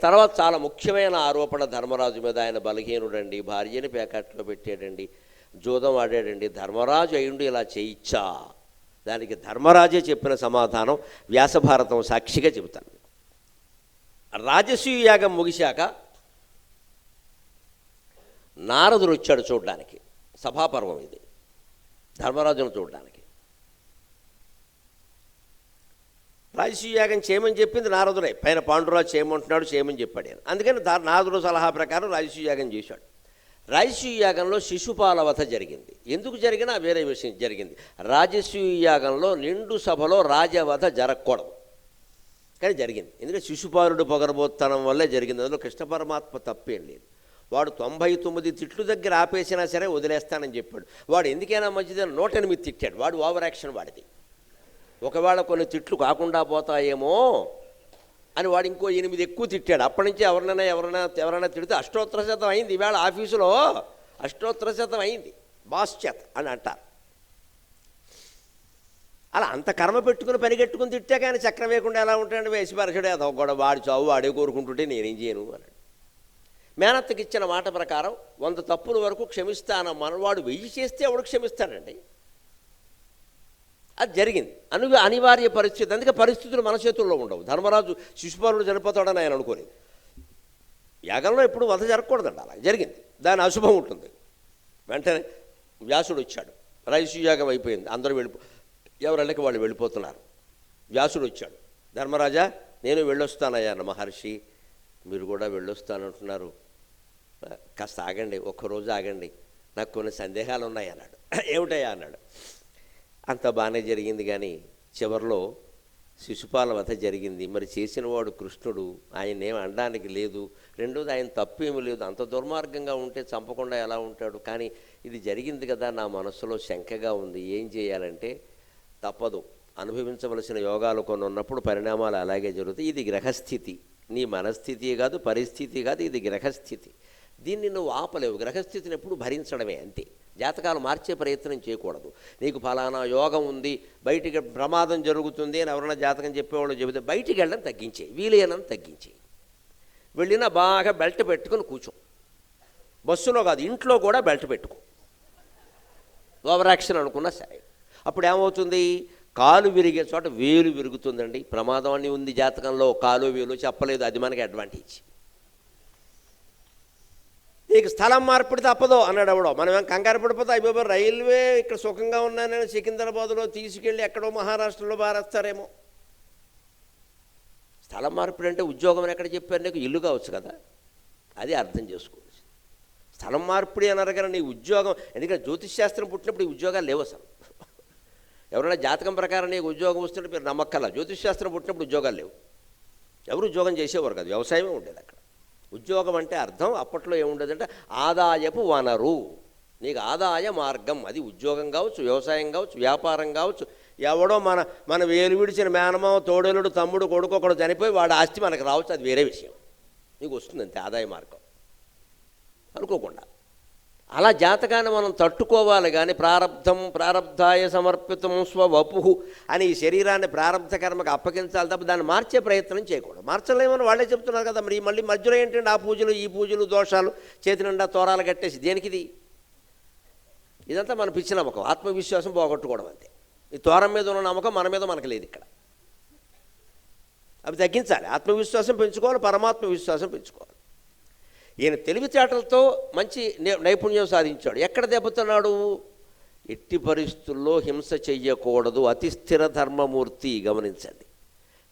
తర్వాత చాలా ముఖ్యమైన ఆరోపణ ధర్మరాజు మీద. ఆయన బలహీనుడండి, భార్యని ప్యాకెట్లో పెట్టాడండి, జూదం ఆడాడండి. ధర్మరాజు అయ్యుండి ఇలా చేయించా? దానికి ధర్మరాజే చెప్పిన సమాధానం వ్యాసభారతం సాక్షిగా చెబుతాను. రాజసూయ యాగం ముగిశాక నారదుడు వచ్చాడు చూడడానికి. సభాపర్వం ఇది, ధర్మరాజును చూడడానికి. రాజసూయ యాగం చేయమని చెప్పింది నారదుడే. పైన పాండురాజు చేయమంటున్నాడు, చేయమని చెప్పాడు ఆయన. అందుకని నారదుడు సలహా ప్రకారం రాజసూయ యాగం చేశాడు. రాజసూయ యాగంలో శిశుపాల వధ జరిగింది. ఎందుకు జరిగినా వేరే విషయం జరిగింది. రాజసూయ యాగంలో నిండు సభలో రాజవధ జరగకూడదు, కానీ జరిగింది. ఎందుకంటే శిశుపాలుడు పొగరబోత్తనం వల్లే జరిగింది. అందులో కృష్ణ పరమాత్మ తప్పేం లేదు. వాడు 99 తిట్లు దగ్గర ఆపేసినా సరే వదిలేస్తానని చెప్పాడు. వాడు ఎందుకైనా మంచిదని 108 తిట్టాడు. వాడు ఓవర్ యాక్షన్ వాడిది. ఒకవేళ కొన్ని తిట్లు కాకుండా పోతాయేమో అని వాడు ఇంకో 8 ఎక్కువ తిట్టాడు. అప్పటి నుంచి ఎవరైనా తిడితే అష్టోత్తర శతం అయింది. ఈవేళ ఆఫీసులో అష్టోత్తర శతం అయింది బాస్ చేత అని అంటారు. అలా అంత కర్మ పెట్టుకుని పరిగెట్టుకుని తిట్టే కానీ చక్రం వేయకుండా ఎలా ఉంటాడు? వేసి పరచుడే అదొక గొడవ, వాడి చావు వాడే కోరుకుంటుంటే నేనేం చేయను అన్నాడు. మేనత్తకి ఇచ్చిన మాట ప్రకారం 100 తప్పుల వరకు క్షమిస్తానమ్మా. వాడు 1000 చేస్తే ఎవడు క్షమిస్తాడండి? అది జరిగింది. అనివార్య పరిస్థితి. అందుకే పరిస్థితులు మన చేతుల్లో ఉండవు. ధర్మరాజు శిశుపాలుడు చనిపోతాడని ఆయన అనుకోలేదు. యాగంలో ఎప్పుడు వధ జరగకూడదండి. అలా జరిగింది, దాని అశుభం ఉంటుంది. వెంటనే వ్యాసుడు వచ్చాడు. రాజసూయ యాగం అయిపోయింది, అందరూ ఎవరెళ్ళకి వాళ్ళు వెళ్ళిపోతున్నారు. వ్యాసుడు వచ్చాడు. ధర్మరాజా, నేను వెళ్ళొస్తానయ్యా అన్న. మహర్షి, మీరు కూడా వెళ్ళొస్తానంటున్నారు, కాస్త ఆగండి, ఒక్కరోజు ఆగండి, నాకు కొన్ని సందేహాలు ఉన్నాయి అన్నాడు. ఏమిటయ్యా అన్నాడు. అంత బాగానే జరిగింది, కానీ చివరిలో శిశుపాల వధ జరిగింది. మరి చేసినవాడు కృష్ణుడు, ఆయన ఏం అనడానికి లేదు. రెండోది, ఆయన తప్పేమీ లేదు. అంత దుర్మార్గంగా ఉంటే చంపకుండా ఎలా ఉంటాడు? కానీ ఇది జరిగింది కదా, నా మనస్సులో శంకగా ఉంది. ఏం చేయాలంటే తప్పదు. అనుభవించవలసిన యోగాలు కొన్ని ఉన్నప్పుడు పరిణామాలు అలాగే జరుగుతాయి. ఇది గ్రహస్థితి, నీ మనస్థితి కాదు, పరిస్థితి కాదు, ఇది గ్రహస్థితి. దీన్ని నువ్వు ఆపలేవు. గ్రహస్థితిని ఎప్పుడు భరించడమే, అంతే. జాతకాలు మార్చే ప్రయత్నం చేయకూడదు. నీకు ఫలానా యోగం ఉంది, బయటికి ప్రమాదం జరుగుతుంది అని ఎవరైనా జాతకం చెప్పేవాళ్ళు చెబితే బయటికి వెళ్ళడం తగ్గించే, వీలైనంత తగ్గించే. వెళ్ళినా బాగా బెల్ట్ పెట్టుకుని కూర్చో. బస్సులో కాదు, ఇంట్లో కూడా బెల్ట్ పెట్టుకో. ఓవర్ యాక్షన్ అనుకున్నా సరే. అప్పుడు ఏమవుతుంది? కాలు విరిగే చోట వేలు విరుగుతుందండి. ప్రమాదం అని ఉంది జాతకంలో, కాలు వేలు చెప్పలేదు, అది మనకి అడ్వాంటేజ్. నీకు స్థలం మార్పిడి తప్పదో అన్నాడు ఎవడో. మనం ఏం కంగారు పడిపోతే అయిపోయి రైల్వే ఇక్కడ సుఖంగా ఉన్నానని సికింద్రాబాద్లో తీసుకెళ్ళి ఎక్కడో మహారాష్ట్రలో బారేస్తారేమో. స్థలం మార్పిడి అంటే ఉద్యోగం ఎక్కడ చెప్పారు? నీకు ఇల్లు కావచ్చు కదా, అది అర్థం చేసుకోవచ్చు. స్థలం మార్పిడి అన్నారు కానీ నీ ఉద్యోగం, ఎందుకంటే జ్యోతిష్ శాస్త్రం పుట్టినప్పుడు ఈ ఉద్యోగాలు లేవు అసలు. ఎవరైనా జాతకం ప్రకారం నీకు ఉద్యోగం వస్తుంటే మీరు నమ్మక్కల. జ్యోతిష్ శాస్త్రం పుట్టినప్పుడు ఉద్యోగాలు లేవు, ఎవరు ఉద్యోగం చేసేవారు కాదు, వ్యవసాయమే ఉండేది అక్కడ. ఉద్యోగం అంటే అర్థం అప్పట్లో ఏముండేదంటే ఆదాయపు వనరు, నీకు ఆదాయ మార్గం. అది ఉద్యోగం కావచ్చు, వ్యవసాయం కావచ్చు, వ్యాపారం కావచ్చు. ఎవడో మన వేలు విడిచిన మేనమావ, తోడేలుడు, తమ్ముడు, కొడుకు ఒకడు చనిపోయి వాడి ఆస్తి మనకు రావచ్చు, అది వేరే విషయం. నీకు వస్తుంది అంతే ఆదాయ మార్గం అనుకోకుండా. అలా జాతకాన్ని మనం తట్టుకోవాలి. కానీ ప్రారబ్ధాయ సమర్పితం స్వవపు అని ఈ శరీరాన్ని ప్రారబ్ధ కర్మకు అప్పగించాలి తప్ప దాన్ని మార్చే ప్రయత్నం చేయకూడదు. మార్చలేమని వాళ్ళే చెప్తున్నారు కదా. మరి మళ్ళీ మధ్యలో ఏంటంటే ఆ పూజలు ఈ పూజలు దోషాలు, చేతి నిండా తోరాలు కట్టేసి దేనికిది? ఇదంతా మన పిచ్చి నమ్మకం, ఆత్మవిశ్వాసం పోగొట్టుకోవడం అంతే. ఈ తోరం మీద ఉన్న నమ్మకం మన మీద మనకు లేదు. ఇక్కడ అవి తగ్గించాలి. ఆత్మవిశ్వాసం పెంచుకోవాలి, పరమాత్మ విశ్వాసం పెంచుకోవాలి. ఈయన తెలివితేటలతో మంచి నైపుణ్యం సాధించాడు. ఎక్కడ దెబ్బతున్నాడు? ఎట్టి పరిస్థితుల్లో హింస చెయ్యకూడదు, అతి స్థిర ధర్మమూర్తి. గమనించండి,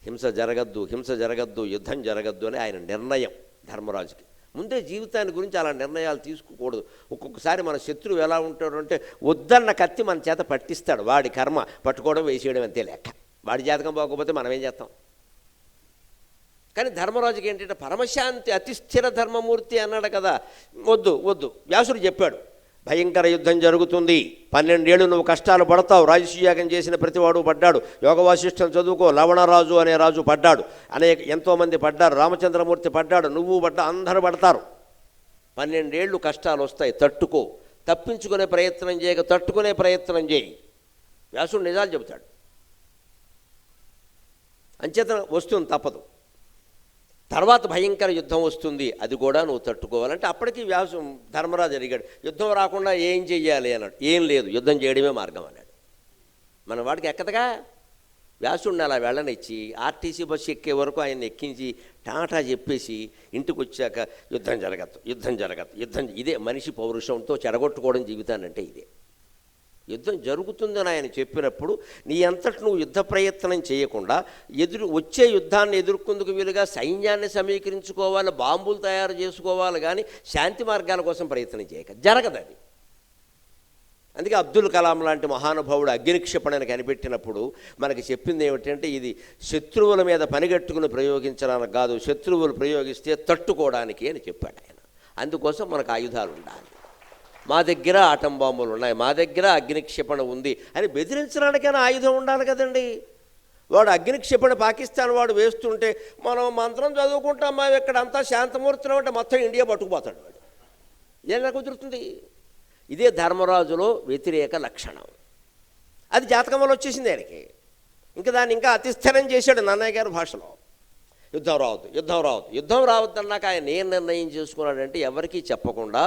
హింస జరగద్దు, యుద్ధం జరగద్దు అని ఆయన నిర్ణయం ధర్మరాజుకి. ముందే జీవితాన్ని గురించి అలా నిర్ణయాలు తీసుకోకూడదు. ఒక్కొక్కసారి మన శత్రువు ఎలా ఉంటాడు అంటే వద్దన్న కత్తి మన చేత పట్టిస్తాడు. వాడి కర్మ పట్టుకోవడం, వేసేయడం అంతే లెక్క. వాడి జాతకం పోకపోతే మనం ఏం చేస్తాం? కానీ ధర్మరాజుకి ఏంటంటే పరమశాంతి, అతి స్థిర ధర్మమూర్తి అన్నాడు కదా. వద్దు. వ్యాసుడు చెప్పాడు, భయంకర యుద్ధం జరుగుతుంది, 12 ఏళ్ళు నువ్వు కష్టాలు పడతావు. రాజసూయాగం చేసిన ప్రతివాడు పడ్డాడు. యోగ వాసిష్టం చదువుకో, లవణరాజు అనే రాజు పడ్డాడు, ఎంతోమంది పడ్డారు, రామచంద్రమూర్తి పడ్డాడు, నువ్వు పడ్డా, అందరూ పడతారు. 12 ఏళ్ళు కష్టాలు వస్తాయి, తట్టుకో. తప్పించుకునే ప్రయత్నం చేయక తట్టుకునే ప్రయత్నం చేయి. వ్యాసుడు నిజాలు చెబుతాడు. అంచేత వస్తుంది, తప్పదు. తర్వాత భయంకర యుద్ధం వస్తుంది, అది కూడా నువ్వు తట్టుకోవాలంటే అప్పటికి ధర్మరాజు అడిగాడు, యుద్ధం రాకుండా ఏం చెయ్యాలి అన్నాడు. ఏం లేదు, యుద్ధం చేయడమే మార్గం అన్నాడు. మన వాడికి ఎక్కదగా వ్యాసుడిని అలా వెళ్ళనిచ్చి ఆర్టీసీ బస్సు ఎక్కే వరకు ఆయన ఎక్కించి టాటా చెప్పేసి ఇంటికి వచ్చాక యుద్ధం జరగదు. ఇదే మనిషి పౌరుషంతో చెడగొట్టుకోవడం జీవితానంటే ఇదే. యుద్ధం జరుగుతుందని ఆయన చెప్పినప్పుడు నీ అంతటి నువ్వు యుద్ధ ప్రయత్నం చేయకుండా వచ్చే యుద్ధాన్ని ఎదుర్కొందుకు వీలుగా సైన్యాన్ని సమీకరించుకోవాలి, బాంబులు తయారు చేసుకోవాలి, కానీ శాంతి మార్గాల కోసం ప్రయత్నం చేయక జరగదు అది. అందుకే అబ్దుల్ కలాం లాంటి మహానుభావుడు అగ్నిక్షిపణిని కనిపెట్టినప్పుడు మనకి చెప్పింది ఏమిటంటే, ఇది శత్రువుల మీద పనిగట్టుకుని ప్రయోగించడానికి కాదు, శత్రువులు ప్రయోగిస్తే తట్టుకోవడానికి అని చెప్పాడు ఆయన. అందుకోసం మనకు ఆయుధాలు ఉండాలి. మా దగ్గర ఆటం బాంబులు ఉన్నాయి, మా దగ్గర అగ్నిక్షిపణ ఉంది అని బెదిరించడానికైనా ఆయుధం ఉండాలి కదండి. వాడు అగ్నిక్షిపణ పాకిస్తాన్ వాడు వేస్తుంటే మనం మంత్రం చదువుకుంటాం, మేము ఇక్కడ అంతా శాంతమూర్తిలో అంటే మొత్తం ఇండియా పట్టుకుపోతాడు వాడు. ఎలా కుదురుతుంది? ఇదే ధర్మరాజులో వ్యతిరేక లక్షణం. అది జాతకం వల్ల వచ్చేసింది ఆయనకి. ఇంకా దాన్ని ఇంకా అతిస్థిరం చేశాడు నన్నయ్య గారి భాషలో. యుద్ధం రావద్దన్నాక ఆయన ఏ నిర్ణయం చేసుకున్నాడంటే, ఎవరికీ చెప్పకుండా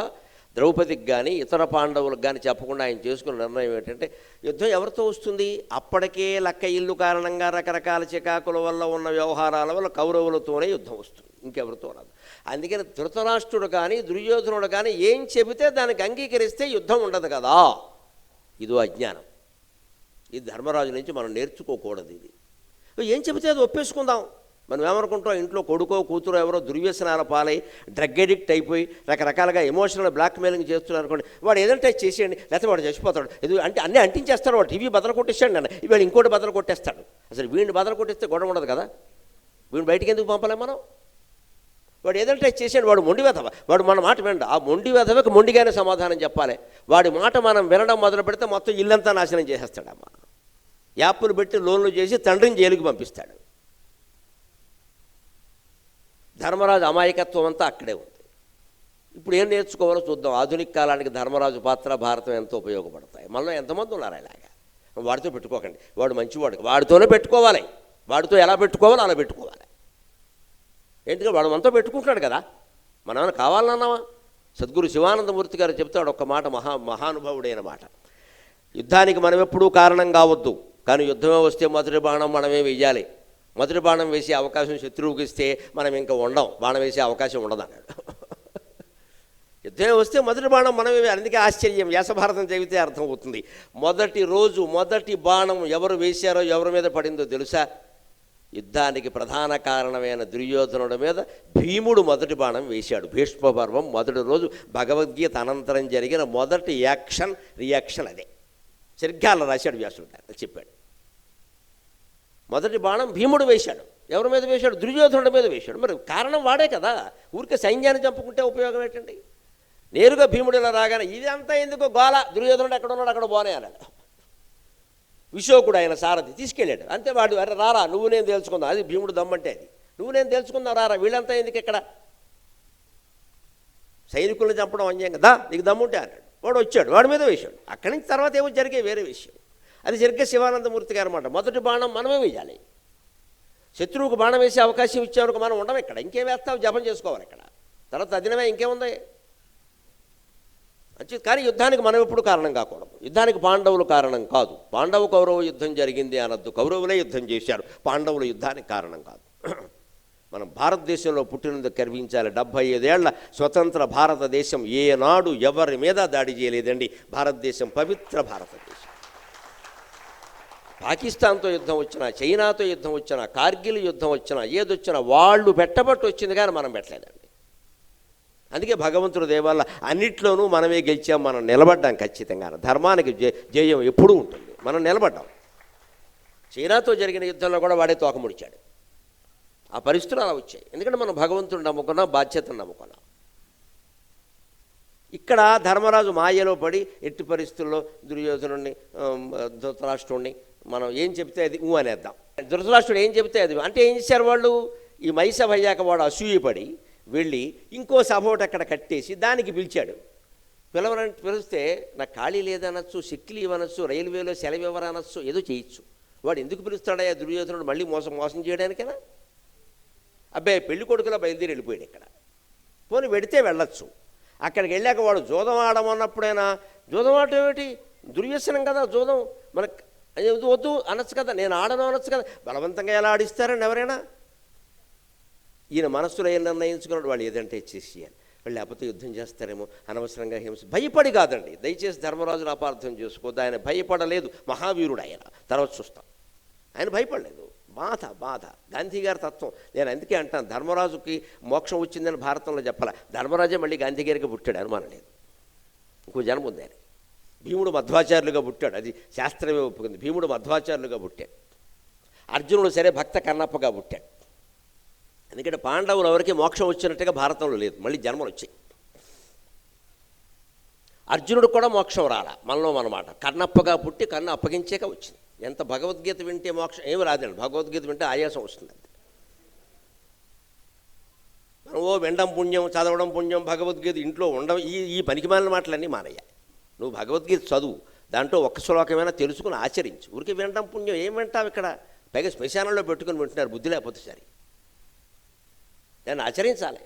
ద్రౌపదికి కానీ ఇతర పాండవులకు కానీ చెప్పకుండా ఆయన చేసుకున్న నిర్ణయం ఏంటంటే, యుద్ధం ఎవరితో వస్తుంది? అప్పటికే లక్క ఇల్లు కారణంగా రకరకాల చికాకుల వల్ల ఉన్న వ్యవహారాల వల్ల కౌరవులతోనే యుద్ధం వస్తుంది, ఇంకెవరితో రాదు. అందుకని ధృతరాష్ట్రుడు కానీ దుర్యోధనుడు కానీ ఏం చెబితే దానికి అంగీకరిస్తే యుద్ధం ఉండదు కదా. ఇదో అజ్ఞానం. ఇది ధర్మరాజు నుంచి మనం నేర్చుకోకూడదు. ఇది ఏం చెబితే అది ఒప్పేసుకుందాం. మనం ఏమనుకుంటాం, ఇంట్లో కొడుకో కూతురో ఎవరో దుర్వ్యసనాల పాలై డ్రగ్ అడిక్ట్ అయిపోయి రకరకాలుగా ఎమోషనల్ బ్లాక్మెయిలింగ్ చేస్తున్నారు అనుకోండి, వాడు ఏదంటే చేసేయండి, లేకపోతే వాడు చచ్చిపోతాడు, అంటే అన్నీ అంటించేస్తాడు. వాడు టీవీ బదలు కొట్టేసాడు నన్ను, వీడు ఇంకోటి బదలు కొట్టేస్తాడు. అసలు వీడిని బదలు కొట్టేస్తే గొడవ ఉండదు కదా. వీడిని బయటికి ఎందుకు పంపలేం మనం? వాడు ఏదంటే చేసాడు, వాడు మొండి వెధవ, వాడు మన మాట వినడు. ఆ మొండి వెధవకి మొండిగానే సమాధానం చెప్పాలి. వాడి మాట మనం వినడం మొదలు పెడితే మొత్తం ఇల్లంతా నాశనం చేసేస్తాడమ్మా. యాప్లు పెట్టి లోన్లు చేసి తండ్రిని జైలుకి పంపిస్తాడు. ధర్మరాజు అమాయకత్వం అంతా అక్కడే ఉంది. ఇప్పుడు ఏం నేర్చుకోవాలో చూద్దాం. ఆధునిక కాలానికి ధర్మరాజు పాత్ర, భారతం ఎంతో ఉపయోగపడతాయి. మనలో ఎంతమంది ఉన్నారు ఇలాగా? వాడితో పెట్టుకోకండి, వాడు మంచివాడు, వాడితోనే పెట్టుకోవాలి. వాడితో ఎలా పెట్టుకోవాలో అలా పెట్టుకోవాలి. ఏంటిగా వాడు మనతో పెట్టుకుంటున్నాడు కదా, మనం ఏమైనా కావాలన్నావా? సద్గురు శివానందమూర్తి గారు చెప్తాడు ఒక్క మాట, మహానుభావుడైన మాట. యుద్ధానికి మనం ఎప్పుడూ కారణం కావద్దు, కానీ యుద్ధమే వస్తే మొదటి బాణం మనమే వెయ్యాలి. మొదటి బాణం వేసే అవకాశం శత్రువుకి ఇస్తే మనం ఇంకా ఉండం, బాణం వేసే అవకాశం ఉండదన్నాడు. యుద్ధమే వస్తే మొదటి బాణం మనమే. అందుకే ఆశ్చర్యం, వ్యాసభారతం చదివితే అర్థమవుతుంది. మొదటి రోజు మొదటి బాణం ఎవరు వేశారో, ఎవరి మీద పడిందో తెలుసా? యుద్ధానికి ప్రధాన కారణమైన దుర్యోధనుడి మీద భీముడు మొదటి బాణం వేశాడు. భీష్మ పర్వం మొదటి రోజు భగవద్గీత అనంతరం జరిగిన మొదటి రియాక్షన్ అదే. సరిగ్గా అలా రాశాడు వ్యాసుడు గారు, చెప్పాడు. మొదటి బాణం భీముడు వేశాడు. ఎవరి మీద వేశాడు? దుర్యోధనుడి మీద వేశాడు. మరి కారణం వాడే కదా. ఊరికే సైన్యాన్ని చంపుకుంటే ఉపయోగం ఏంటండి? నేరుగా భీముడు ఇలా రాగానే ఇదంతా ఎందుకో గోల, దుర్యోధనుడు ఎక్కడ ఉన్నాడు అక్కడ పోనే అన్నాడు. విశోకుడు ఆయన సారథి తీసుకెళ్ళాడు. అంతే. వాడు అరే రారా, నువ్వు నేను తేల్చుకుందాం. అది భీముడు దమ్మంటే, అది నువ్వు నేను తేల్చుకుందాం, రారా, వీళ్ళంతా ఎందుకు ఎక్కడ? సైనికులను చంపడం అన్యాయం కదా, నీకు దమ్ముంటే అన్నాడు. వాడు వచ్చాడు, వాడి మీద వేశాడు. అక్కడి నుంచి తర్వాత ఏమో జరిగే వేరే విషయం. అది జరిగే శివానందమూర్తి గారు అన్నమాట. మొదటి బాణం మనమే వేయాలి. శత్రువుకు బాణం వేసే అవకాశం ఇచ్చేవరకు మనం ఉండం. ఇక్కడ ఇంకేం వేస్తావు? జపం చేసుకోవాలి ఇక్కడ. తర్వాత అదినమే ఇంకేముంది? కానీ యుద్ధానికి మనం ఎప్పుడు కారణం కాకూడదు. యుద్ధానికి పాండవులు కారణం కాదు. పాండవ కౌరవ యుద్ధం జరిగింది అనద్దు. కౌరవులే యుద్ధం చేశారు, పాండవులు యుద్ధానికి కారణం కాదు. మనం భారతదేశంలో పుట్టినందుకు గర్వించాలి. 75 ఏళ్ల స్వతంత్ర భారతదేశం ఏనాడు ఎవరి మీద దాడి చేయలేదండి. భారతదేశం పవిత్ర భారతదేశం. పాకిస్తాన్తో యుద్ధం వచ్చినా, చైనాతో యుద్ధం వచ్చినా, కార్గిల్ యుద్ధం వచ్చినా, ఏదొచ్చినా వాళ్ళు పెట్టబట్టి వచ్చింది, కానీ మనం పెట్టలేదండి. అందుకే భగవంతుడి దేవాల అన్నిట్లోనూ మనమే గెలిచాం. మనం నిలబడ్డాం ఖచ్చితంగా. ధర్మానికి జయం ఎప్పుడూ ఉంటుంది. మనం నిలబడ్డాం. చైనాతో జరిగిన యుద్ధంలో కూడా వాడే తోక ముడిచాడు. ఆ పరిస్థితులు అలా వచ్చాయి. ఎందుకంటే మనం భగవంతుడిని నమ్ముకున్నాం, బాధ్యతను నమ్ముకున్నాం. ఇక్కడ ధర్మరాజు మాయలో పడి ఎట్టి పరిస్థితుల్లో దుర్యోధనుడిని, ధృతరాష్ట్రుడిని మనం ఏం చెప్తే అది అనేద్దాం. ధృతరాష్ట్రుడు ఏం చెప్తే అది అంటే ఏం చేశారు వాళ్ళు? ఈ మైసభ అయ్యాక వాడు అసూయపడి వెళ్ళి ఇంకో సభ ఒకటి అక్కడ కట్టేసి దానికి పిలిచాడు. పిలిస్తే నాకు ఖాళీ లేదనొచ్చు, సిక్ లీవ్ అనొచ్చు, రైల్వేలో సెలవు ఇవ్వరనొచ్చు, ఏదో చేయొచ్చు. వాడు ఎందుకు పిలుస్తాడా దుర్యోధనుడు? మళ్ళీ మోసం చేయడానికైనా? అబ్బాయి పెళ్లి కొడుకులా బయలుదేరి వెళ్ళిపోయాడు. ఇక్కడ పోనీ వెడితే వెళ్ళొచ్చు. అక్కడికి వెళ్ళాక వాడు జూదం ఆడమన్నప్పుడైనా జూదం ఆడటం ఏమిటి, దుర్వ్యసనం కదా జూదం, మనకు వద్దు అనొచ్చు కదా, నేను ఆడను అనొచ్చు కదా. బలవంతంగా ఎలా ఆడిస్తారండి ఎవరైనా? ఈయన మనస్సులో ఏం నిర్ణయించుకున్నాడు, వాళ్ళు ఏదంటే చేసేయాలి, వాళ్ళు లేకపోతే యుద్ధం చేస్తారేమో, అనవసరంగా హింస. భయపడి కాదండి, దయచేసి ధర్మరాజును అపార్థం చేసుకోవద్దు. ఆయన భయపడలేదు, మహావీరుడు ఆయన, తర్వాత చూస్తాం. ఆయన భయపడలేదు. బాధ గాంధీ గారి తత్వం. నేను అందుకే అంటాను, ధర్మరాజుకి మోక్షం వచ్చిందని భారతంలో చెప్పాల. ధర్మరాజే మళ్ళీ గాంధీ గారికి పుట్టాడు, అనుమానం లేదు. ఇంకో జన్మ ఉంది ఆయన. భీముడు మధ్వాచార్యులుగా పుట్టాడు, అది శాస్త్రమే ఒప్పుకుంది. భీముడు మధ్వాచార్యులుగా పుట్టాడు. అర్జునుడు సరే భక్త కన్నప్పగా పుట్టాడు. ఎందుకంటే పాండవులు ఎవరికి మోక్షం వచ్చినట్టుగా భారతంలో లేదు, మళ్ళీ జన్మలు వచ్చాయి. అర్జునుడు కూడా మోక్షం రాలా, మనలో అన్నమాట. కన్నప్పగా పుట్టి కన్ను అప్పగించాక వచ్చింది. ఎంత భగవద్గీత వింటే మోక్షం ఏమి రాదండి, భగవద్గీత వింటే ఆయాసం వస్తుంది. మనం వినడం పుణ్యం, చదవడం పుణ్యం, భగవద్గీత ఇంట్లో ఉండడం, ఈ పనికిమాలిన మాటలన్నీ మానయ్యాయి. నువ్వు భగవద్గీత చదువు, దాంట్లో ఒక్క శ్లోకమైనా తెలుసుకుని ఆచరించు. ఊరికి వినడం పుణ్యం ఏం వింటావు ఇక్కడ? పైగా శ్మశానంలో పెట్టుకుని వింటున్నారు, బుద్ధి లేకపోతే సరే. దాన్ని ఆచరించాలి.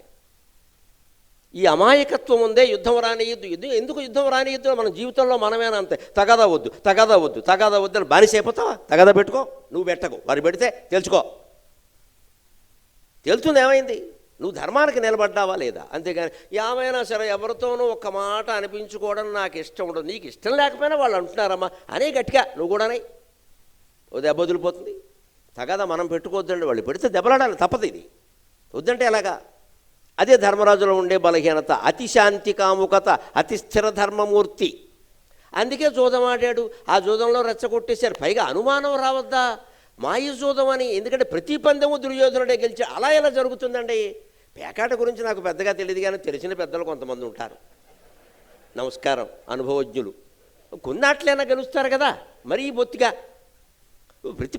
ఈ అమాయకత్వం ఉందే, యుద్ధం రానియద్దు. ఎందుకు యుద్ధం రానియద్దు? మన జీవితంలో మనమేనా అంతే. తగాదా వద్దు అని బానిస అయిపోతావా? తగాదా పెట్టుకో, నువ్వు పెట్టకు, వారు పెడితే తెలుసుకో, తెలుస్తుంది ఏమైంది. నువ్వు ధర్మానికి నిలబడ్డావా లేదా? అంతేగాని ఏమైనా సరే ఎవరితోనూ ఒక్క మాట అనిపించుకోవడం నాకు ఇష్టం ఉండదు. నీకు ఇష్టం లేకపోయినా వాళ్ళు అంటున్నారమ్మా అనే గట్టిగా నువ్వు కూడానే ఓ దెబ్బ వదిలిపోతుంది. తగాదా మనం పెట్టుకోవద్దండి, వాళ్ళు పెడితే దెబ్బలాడాలి, తప్పదు. ఇది వద్దంటే ఎలాగా? అదే ధర్మరాజులో ఉండే బలహీనత, అతిశాంతి కాముకత, అతి స్థిర ధర్మమూర్తి. అందుకే జూదమాడాడు, ఆ జూదంలో రెచ్చగొట్టేశారు. పైగా అనుమానం రావద్దా మాయ జూదం అని? ఎందుకంటే ప్రతి పందెము దుర్యోధనుడే గెలిచాడు. అలా ఎలా జరుగుతుందండి? పేకాట గురించి నాకు పెద్దగా తెలియదు, కానీ తెలిసిన పెద్దలు కొంతమంది ఉంటారు, నమస్కారం, అనుభవజ్ఞులు. కొన్నాట్లైనా గెలుస్తారు కదా, మరీ బొత్తిగా.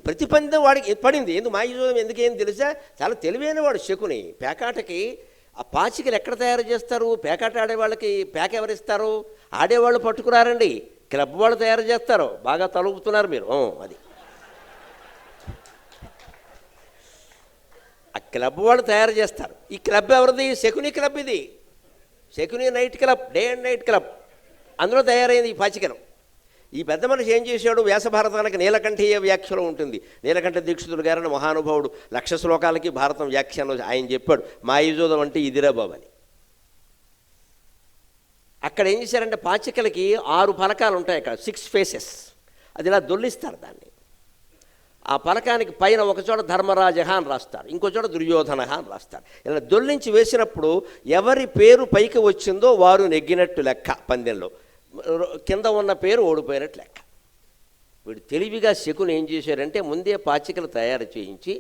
ప్రతి పందెం వాడికి పడింది. ఎందుకు మాయ జూదం ఎందుకేం తెలుసా? చాలా తెలివైన వాడు శకుని. పేకాటకి ఆ పాచికలు ఎక్కడ తయారు చేస్తారు? పేకాట ఆడేవాళ్ళకి పేక ఎవరిస్తారు? ఆడేవాళ్ళు పట్టుకురారండి, క్లబ్ వాళ్ళు తయారు చేస్తారు. బాగా తలుపుతున్నారు మీరు. అది ఆ క్లబ్ వాళ్ళు తయారు చేస్తారు. ఈ క్లబ్ ఎవరిది? శకుని క్లబ్. ఇది Shakuni night club, day and night club. అందులో తయారైంది ఈ పాచికలు. ఈ పెద్ద మనిషి ఏం చేశాడు? వ్యాసభారతానికి నీలకంఠీయ వ్యాఖ్యలో ఉంటుంది. నీలకంఠ దీక్షితుడు గారిని మహానుభావుడు 1,00,000 శ్లోకాలకి భారతం వ్యాఖ్యానం ఆయన చెప్పాడు, మాయజోదం అంటే ఇదిరా బాబు అని. అక్కడ ఏం చేశారంటే పాచికలకి 6 ఫలకాలు ఉంటాయి, అక్కడ 6 ఫేసెస్. అది ఇలా దొల్లిస్తారు దాన్ని. ఆ ఫలకానికి పైన ఒకచోట ధర్మరాజ అని రాస్తారు, ఇంకో చోట దుర్యోధన అని రాస్తారు. ఇలా దొల్లించి వేసినప్పుడు ఎవరి పేరు పైకి వచ్చిందో వారు నెగ్గినట్టు లెక్క పందెంలో, కింద ఉన్న పేరు ఓడిపోయినట్టు లెక్క. వీడు తెలివిగా శకుని ఏం చేశారంటే ముందే పాచికలు తయారు చేయించి